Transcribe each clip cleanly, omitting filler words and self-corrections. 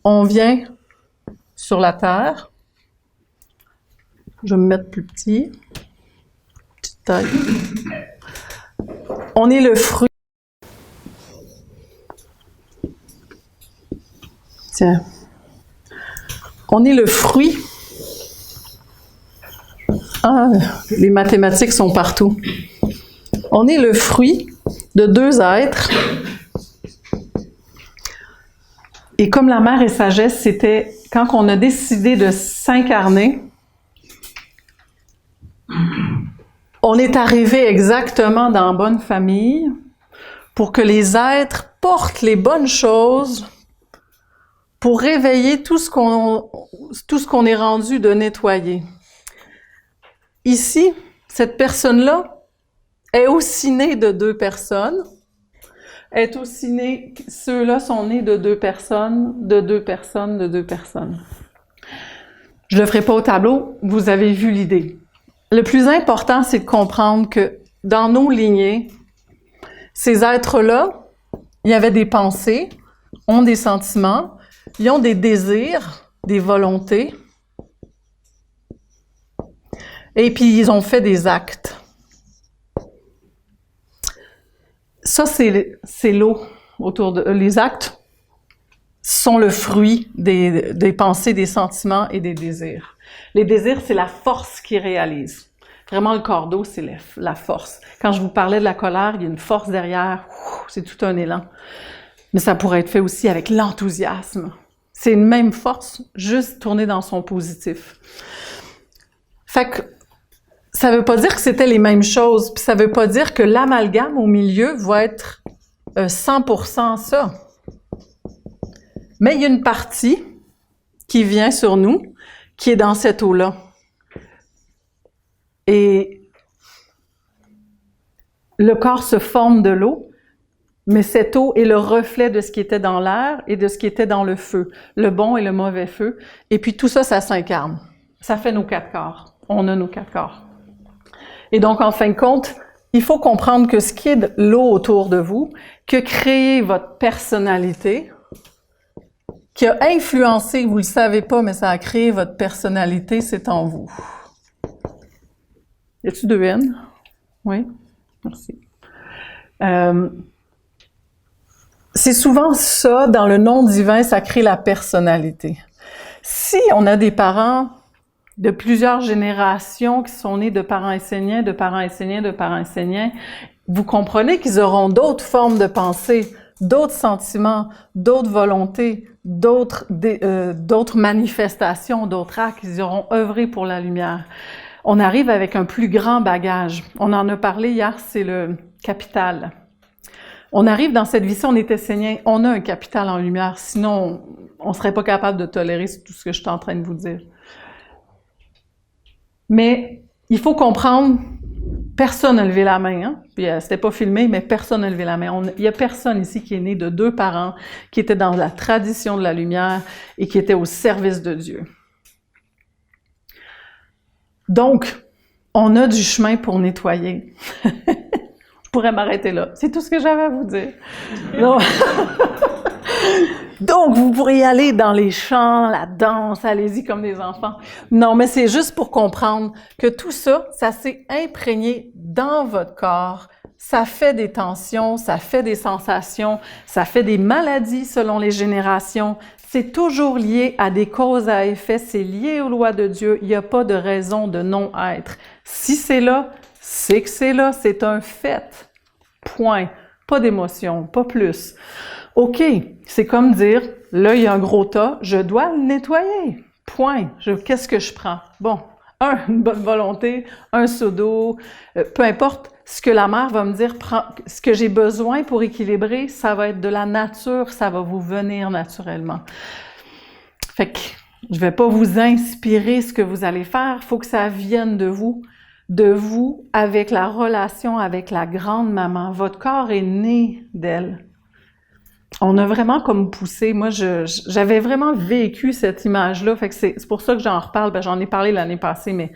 on vient sur la terre. Je vais me mettre plus petit. Petite taille. On est le fruit. Tiens. On est le fruit. Ah, les mathématiques sont partout. On est le fruit de deux êtres. Et comme la mère et sagesse, c'était quand on a décidé de s'incarner, on est arrivé exactement dans la bonne famille pour que les êtres portent les bonnes choses pour réveiller tout ce qu'on est rendu de nettoyer. Ici, cette personne-là est aussi née de deux personnes, est aussi née, ceux-là sont nés de deux personnes, de deux personnes, de deux personnes. Je ne le ferai pas au tableau, vous avez vu l'idée. Le plus important, c'est de comprendre que dans nos lignées, ces êtres-là, il y avait des pensées, ont des sentiments, ils ont des désirs, des volontés, et puis ils ont fait des actes. Ça, c'est l'eau autour de... Les actes sont le fruit des pensées, des sentiments et des désirs. Les désirs, c'est la force qui réalise. Vraiment, le corps d'eau, c'est la force. Quand je vous parlais de la colère, il y a une force derrière, c'est tout un élan. Mais ça pourrait être fait aussi avec l'enthousiasme. C'est une même force, juste tournée dans son positif. Fait que ça ne veut pas dire que c'était les mêmes choses, puis ça ne veut pas dire que l'amalgame au milieu va être 100% ça. Mais il y a une partie qui vient sur nous, qui est dans cette eau-là. Et le corps se forme de l'eau, mais cette eau est le reflet de ce qui était dans l'air et de ce qui était dans le feu, le bon et le mauvais feu. Et puis tout ça, ça s'incarne. Ça fait nos quatre corps. On a nos quatre corps. Et donc, en fin de compte, il faut comprendre que ce qui est de l'eau autour de vous, qui a créé votre personnalité, qui a influencé, vous ne le savez pas, mais ça a créé votre personnalité, c'est en vous. Y a-t-il deux N? Oui? Merci. C'est souvent ça, dans le nom divin, ça crée la personnalité. Si on a des parents de plusieurs générations qui sont nés de parents enseignants, de parents enseignants, de parents enseignants, vous comprenez qu'ils auront d'autres formes de pensée, d'autres sentiments, d'autres volontés, d'autres manifestations, d'autres actes. Ils auront œuvré pour la lumière. On arrive avec un plus grand bagage. On en a parlé hier, c'est le capital. On arrive dans cette vie-ci, on est enseignant, on a un capital en lumière, sinon on ne serait pas capable de tolérer tout ce que je suis en train de vous dire. Mais il faut comprendre, personne n'a levé la main, hein? Puis c'était pas filmé, mais personne n'a levé la main. Il n'y a personne ici qui est né de deux parents, qui était dans la tradition de la lumière et qui était au service de Dieu. Donc, on a du chemin pour nettoyer. Je pourrais m'arrêter là. C'est tout ce que j'avais à vous dire. Donc, vous pourriez aller dans les chants, la danse, allez-y comme des enfants. Non, mais c'est juste pour comprendre que tout ça, ça s'est imprégné dans votre corps. Ça fait des tensions, ça fait des sensations, ça fait des maladies selon les générations. C'est toujours lié à des causes à effet, c'est lié aux lois de Dieu. Il n'y a pas de raison de non-être. Si c'est là, c'est que c'est là, c'est un fait. Point. Pas d'émotion, pas plus. OK, c'est comme dire, là, il y a un gros tas, je dois le nettoyer. Point. Qu'est-ce que je prends? Bon, une bonne volonté, un seau d'eau, peu importe ce que la mère va me dire, ce que j'ai besoin pour équilibrer, ça va être de la nature, ça va vous venir naturellement. Fait que je ne vais pas vous inspirer ce que vous allez faire, il faut que ça vienne de vous avec la relation avec la grande maman. Votre corps est né d'elle. On a vraiment comme poussé. Moi, j'avais vraiment vécu cette image-là. Fait que c'est pour ça que j'en reparle. Ben, j'en ai parlé l'année passée, mais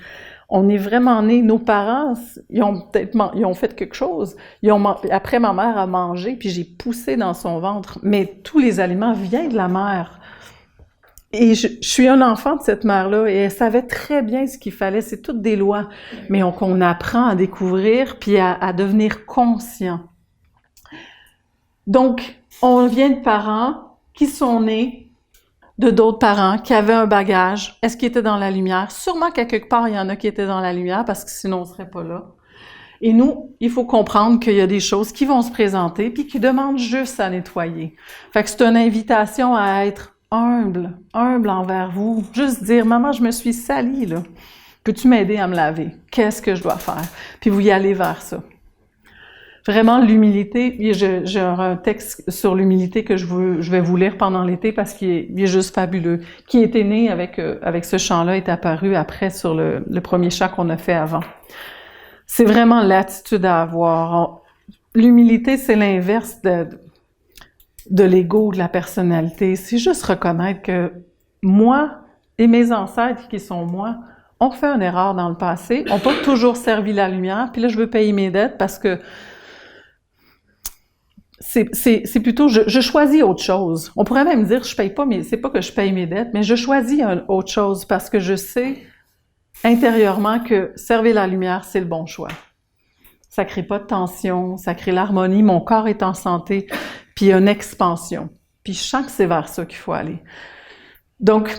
on est vraiment nés. Nos parents, ils ont fait quelque chose. Après, ma mère a mangé, puis j'ai poussé dans son ventre. Mais tous les aliments viennent de la mère. Et je suis un enfant de cette mère-là et elle savait très bien ce qu'il fallait. C'est toutes des lois, mais qu'on apprend à découvrir puis à devenir conscient. Donc, on vient de parents qui sont nés de d'autres parents qui avaient un bagage. Est-ce qu'ils étaient dans la lumière? Sûrement qu'à quelque part, il y en a qui étaient dans la lumière parce que sinon, on ne serait pas là. Et nous, il faut comprendre qu'il y a des choses qui vont se présenter puis qui demandent juste à nettoyer. Fait que c'est une invitation à être humble envers vous. Juste dire, maman, je me suis salie, là. Peux-tu m'aider à me laver? Qu'est-ce que je dois faire? Puis vous y allez vers ça. Vraiment, l'humilité, j'ai un texte sur l'humilité que je vais vous lire pendant l'été parce qu'il est juste fabuleux. Qui était né avec ce chant-là est apparu après sur le premier chant qu'on a fait avant. C'est vraiment l'attitude à avoir. L'humilité, c'est l'inverse de l'ego, de la personnalité. C'est juste reconnaître que moi et mes ancêtres qui sont moi, on fait une erreur dans le passé, on n'a pas toujours servi la lumière, puis là, je veux payer mes dettes parce que c'est plutôt, je choisis autre chose. On pourrait même dire, je paye pas, mais c'est pas que je paye mes dettes, mais je choisis autre chose parce que je sais intérieurement que servir la lumière, c'est le bon choix. Ça crée pas de tension, ça crée l'harmonie, mon corps est en santé, puis il y a une expansion. Puis je sens que c'est vers ça qu'il faut aller. Donc,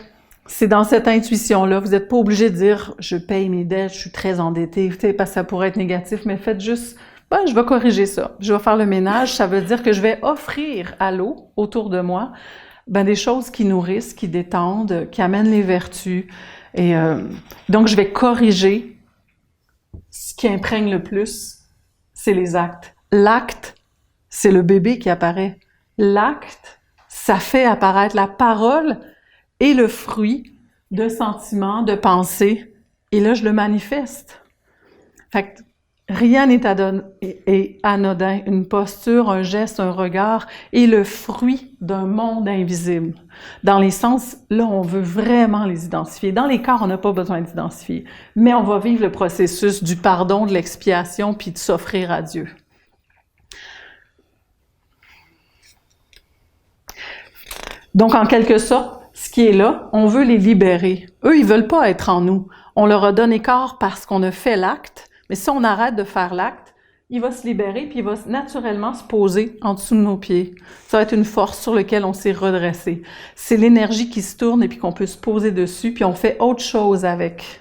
c'est dans cette intuition-là, vous n'êtes pas obligé de dire « je paye mes dettes, je suis très endetté », parce que ça pourrait être négatif, mais faites juste « je vais corriger ça, je vais faire le ménage », ça veut dire que je vais offrir à l'eau autour de moi des choses qui nourrissent, qui détendent, qui amènent les vertus. Et donc, je vais corriger. Ce qui imprègne le plus, c'est les actes. L'acte, c'est le bébé qui apparaît. L'acte, ça fait apparaître la parole et le fruit de sentiments, de pensées. Et là, je le manifeste. Fait que rien n'est anodin. Une posture, un geste, un regard est le fruit d'un monde invisible. Dans les sens, là, on veut vraiment les identifier. Dans les corps, on n'a pas besoin d'identifier. Mais on va vivre le processus du pardon, de l'expiation, puis de s'offrir à Dieu. Donc, en quelque sorte, ce qui est là, on veut les libérer. Eux, ils veulent pas être en nous. On leur a donné corps parce qu'on a fait l'acte, mais si on arrête de faire l'acte, il va se libérer puis il va naturellement se poser en dessous de nos pieds. Ça va être une force sur laquelle on s'est redressé. C'est l'énergie qui se tourne et puis qu'on peut se poser dessus puis on fait autre chose avec.